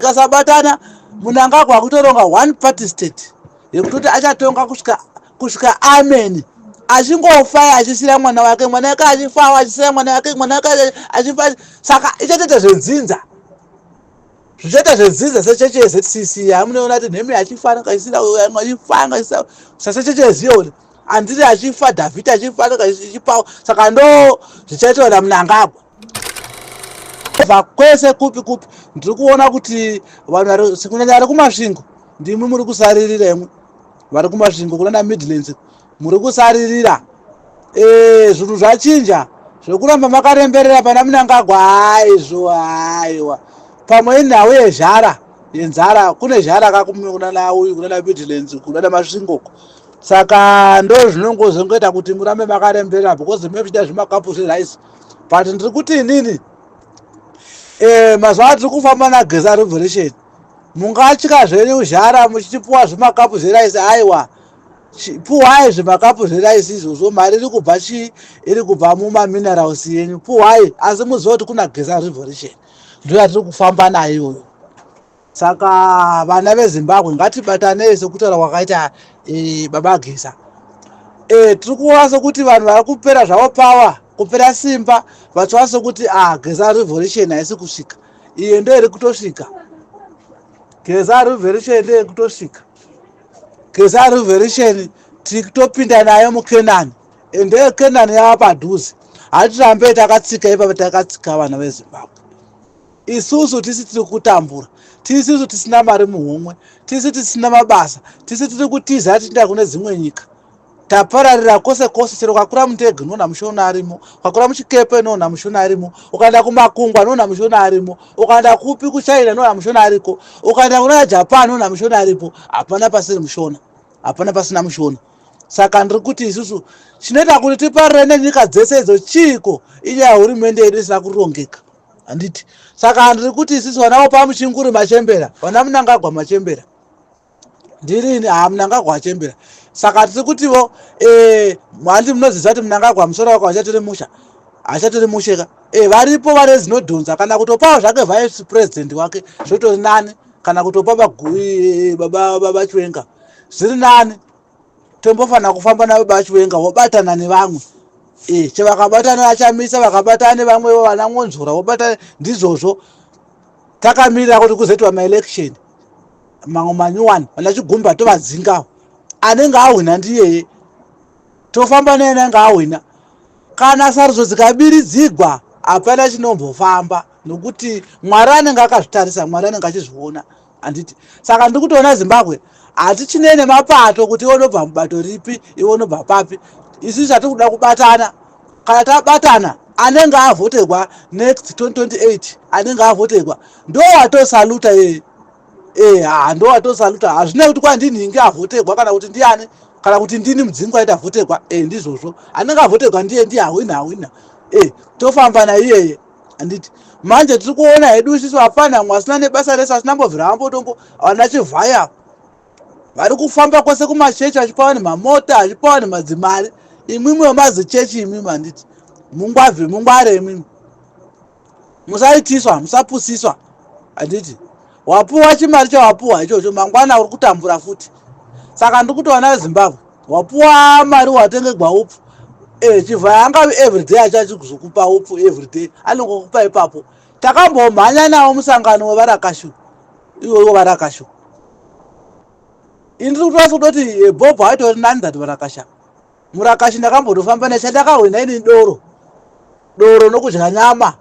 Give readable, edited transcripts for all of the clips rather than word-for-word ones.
tikasabatana Mnangagwa akutoronga one party state yekutoti achatonga kusvika ameni achingofa achisira mwana wake achifa achisira mwana wake achifa saka ichatoita zvedzinza zvichaita zvedzinza sechechi yeZCC amunoona kuti nhembe achifana kaisira achifana kaisira sasechechi yeziyo kuti andiri achifa David achifana kaisipawo saka ndo zvichaitwa Mnangagwa kwese kupi ndiri kuona kuti vanhu kunyanya vari kumasvingo ndimi muri kusaririra imwe vari kumasvingo kunana Midlands muri kusaririra zvinhu zvachinja zvekuramba makaremberera pana Mnangagwa aiwa pamwe nhau yenzara kune zhara kakunana Midlands kunana masvingo saka ndo zvinongozongoita kuti murambe makaremberera because mechida zvimakapu zveRice but ndiri kuti inini mazuva tiri kufamba naGeza Revolution mungatya zvenyu zhara muchichipuwa zvimakapu zveRice aiwa puhai zvimakapu zveRice izvozvo mari iri kubva mumaminerals yenyu puhai asi muziva kuti kuna Geza Revolution ndoya tiri kufamba nayo iyoyo saka vana veZimbabwe ngatibatanei sekutaura kwakaita baba Geza tiri kuona sekuti vanhu vari kupera zvavo power kupera simba vachiona sekuti Geza Revolution haisi kusvika iye ndo iri kutosvika Geza Revolution ndo iri kutosvika Geza Revolution tiri kutopinda nayo muKenani ende Kenani yava padhuze hatirambe takatsika ipapo takatsika vana veZimbabwe isusu tisi tiri kutambura tisisu tisina mari muhomwe tisi tisina mabasa tisi tiri kutiza tiinda kune dzimwe nyika tapararira kwose chero ukakura mundege unoona mushona arimo ukakura muchikepe unoona mushona arimo ukaenda kumakungwa unoona mushona arimo ukaenda kupi kuChina unoona mushona ariko ukaenda kuna Japan unoona mushona aripo hapana pasina mushona saka ndiri kuti isusu chinoita kuti tiparire nenyika dzese idzo chiko inyaya hurumende yedu isina kurongeka handiti saka ndiri kuti isusu vana vopa Muchinguri Machembera vana Mnangagwa Machembera ndirini Mnangagwa achembera saka tiri kutivo handi munoziva kuti Mnangagwa musoro wake hachatori musha hachatori musheka varipo vane zinodhonza kana kutopawo zvake vice president wake zvotori nani kana kutopa baba Chiwenga zviri nani tombofanira kufamba nababa Chiwenga wobatana nevamwe chevakabatana vachamisa vakabatana nevamwevo vana Ngonzura wobatana ndizvozvo takamirira kuti kuzoitwa maelection mamwe manyuwani vana Chigumba tovadzingawo anenge ahwina ndiyeye tofamba naye anenge ahwina kana sarudzo dzikabiridzigwa hapana chinombofamba nokuti Mwari anenge akazvitarisa Mwari anenge achizviona handiti saka ndiri kutoona Zimbabwe hatichinei nemapato kuti iwe unobva mubato ripi iwe unobva papi isusu hatiri kuda kubatana kana tabatana anenge avhoterwa next 2028 anenge avhoterwa ndo watosaluta yeye ndo watosaluta hazvina kuti kwandinhingi avhoterwa kana kuti ndiani kana kuti ndini mudzingwa aita avhoterwa ndizvozvo anenge avhoterwa ndiye hawina tofamba naiyeye handiti manje tiri kuona hedu isusu hapana mwasina nebasa resu asina mbobvira vambotombo vana Chivhaya vari kufamba kwese kumachechi achipawa nemamota achipawa nemadzimari imwimwe wemazichechi imwimwe handiti mungware imwimwe musaitiswa musapusiswa handiti wapuwa chimari chawapuwa ichocho mangwana uri kutambura futi saka ndiri kuti vana veZimbabwe wapuwa mari watengegwa upfu Chivhaya angavi everyday achachizokupa upfu everyday anongokupa ipapo takambomhanya nawo musangano wevarakashu iwewo varakashu indiri kutoa kutoti Bobho aitori nani dhati varakasha murakashi ndakambotofamba naye chandakahwina ini doro nokudya nyama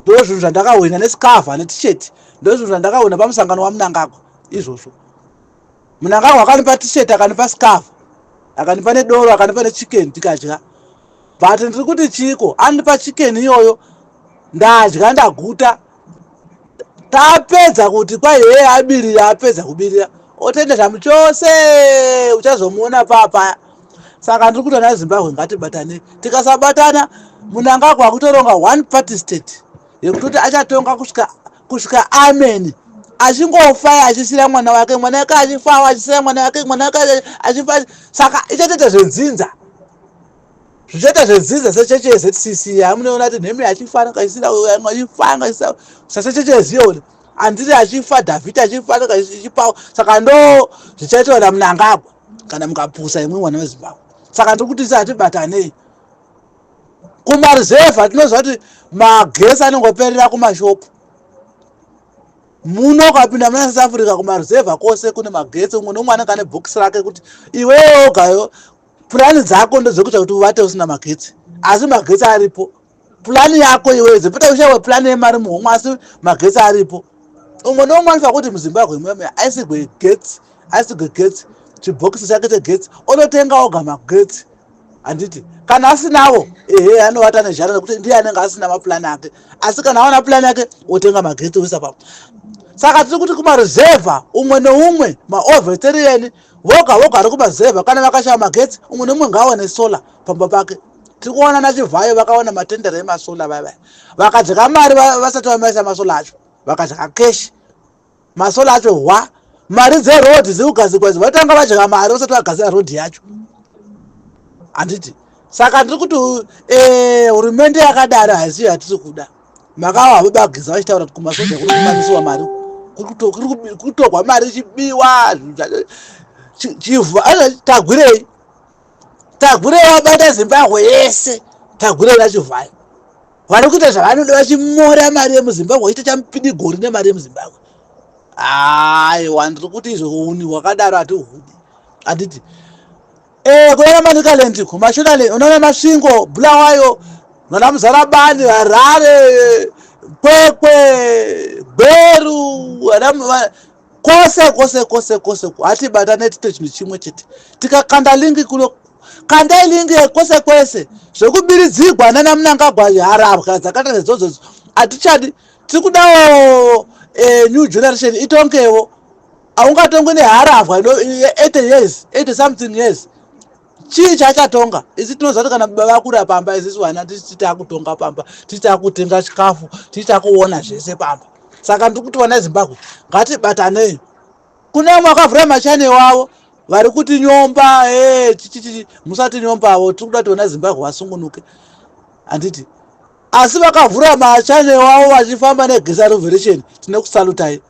ndo zvinhu zvandakahwina nesikavha netisheti ndo zvinhu zvandakahwina pamusangano waMnangagwa izvozvo Mnangagwa akanipa tisheti akanipa sikavha akanipa nedoro akanipa nechikeni tikadya but ndiri kuti chiko andipa chikeni iyoyo ndadya ndaguta tapedza kuti kwaiye abirira apedza kubirira otenda zvamu chose uchazomuona papaya saka ndiri kuti vana veZimbabwe ngatibatane tikasabatana Mnangagwa akutoronga one party state yekutoti achatonga kusvika ameni achingofa achisira mwana wake achifa achisira mwana wake achifa saka ichatoita zvedzinza zvichaita zvedzinza sechechi yeZCC amunoona kuti nhembe achifana kaisira achifana kaisira sasechechi yeziyo kuti anditi achifa David achifa achipawo saka ndo zvichaitwa Mnangagwa kana mukapusa imwe mwana weZimbabwe. Saka ndiri kuti satibatanei kumarizevha tinoziva kuti magesi anongoperera kumashopu. Muno ukapinda muna South Africa kumarizevha kwose kune magetsi. Umwe nomwe anenge ane bhokisi rake kuti iwewe ogayo purani dzako ndedzekuita kuti uvate usina magetsi, asi magetsi aripo. Purani yako iwewe dzepeta ushawe purani yemari muhomwe asi magetsi aripo. Umwe nomwe anofanira kuti muZimbabwe imwemwe aisigwe getsi chibhokisi chake chegetsi onotenga oga magetsi. Anditi kana asinawo anovata nezhara nekuti ndiye anenge asina mapurani ake, asi kana awana purani yake otenga magetsi oisa papo. Saka tiri kuti kumarizevha umwe noumwe maoveterieni voga vari kumarizevha kana vakashaya magetsi umwe noumwe ngaawane sola pamba pake. Tiri kuona naChivhayo vakawana matendera emasola vaya vakadyaka mari vasati vamaisa masola acho, vakadyaka keshi masola acho mari dzerodhi dziri kugadzirwa vatanga vadyaka mari vasati vagadzira rodhi yacho. Anditi saka ndiri kuti hurumende yakadaro haisi yatiri kuda. Makava vagiza vachitaura kuti kumasoja kuri kumanisiwa mari, kuri kutorwa mari ichibiwa. Tagwirei vabata Zimbabwe yese, tagwirei naChivhayo vari kuita zvavanoda vachimora mari yemuZimbabwe vachiita chamupidigori nemari yemuZimbabwe. Aiwa ndiri kuti izvo uni hwakadaro hatihudi. Anditi kuona Manicaland kumashonale unoona Masvingo, Bulawayo, unoona Muzarabani, Harare, Kwekwe, Gweru, kwose hatibatanei tiite chinhu chimwe chete. Tikakanda lingi kuno kandai lingi kwese zvekubiridzirwa nana Mnangagwa harapwa dzakaita sedzodzo hatichadi. Tiri kudawo new generation itongewo. Haungatongwe neharapwa 80 something years. Chii chachatonga? Isi tinoziva kuti kana baba vakura pamba isisi vana tisi takutonga pamba, tisi takutenga chikafu, tisi takuona zvese pamba. Saka ndiri kuti vana Zimbabwe ngatibatanei. Kune vamwe vakavhura machane wavo vari kuti nyomba musati nyombavo. Tiri kuda kuti vana Zimbabwe vasungunuke. Anditi asi vakavhura machane wavo vachifamba neGesa Revolution tine kusalutai.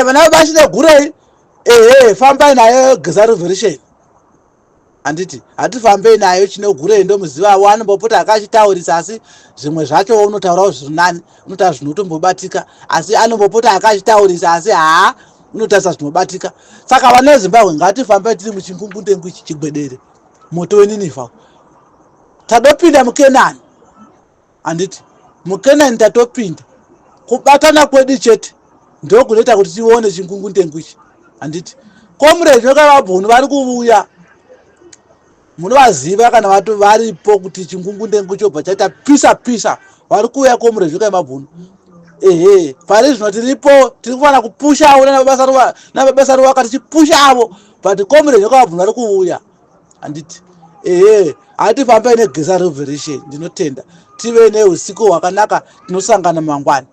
Vana vabashine gurei fambai nayo Gesa Revolution. Anditi hatifambei nayo chinogurei ndomuziva anombopota akachitaurisa, asi zvimwe zvacho unotaura zviri nani, unotaura zvinotombobatika, asi anombopota akachitaurisa asi unotarisa zvinobatika. Saka vana veZimbabwe ngatifambei tiri muchingungundengu ichi chigwedere moto weNinevha. Tadopinda muKenani. Anditi muKenani tatopinda, kubatana kwedu chete ndokunoita kuti tione chingungundengu ichi. Anditi Comrade Nyoka-Mabhunu vari kuuya, munovaziva kana vatu varipo kuti chingungundengu chobva chaita pisa vari kuuya Comrade Nyoka-Mabhunu. Pari zvino tiripo tiri kufanira kupushawo nabasa ruwaka tichipushawo, but Comrade Nyoka-Mabhunu vari kuuya. Anditi hatifambei neGesa Revolution. Ndinotenda tive neusiku hwakanaka, tinosangana mangwana.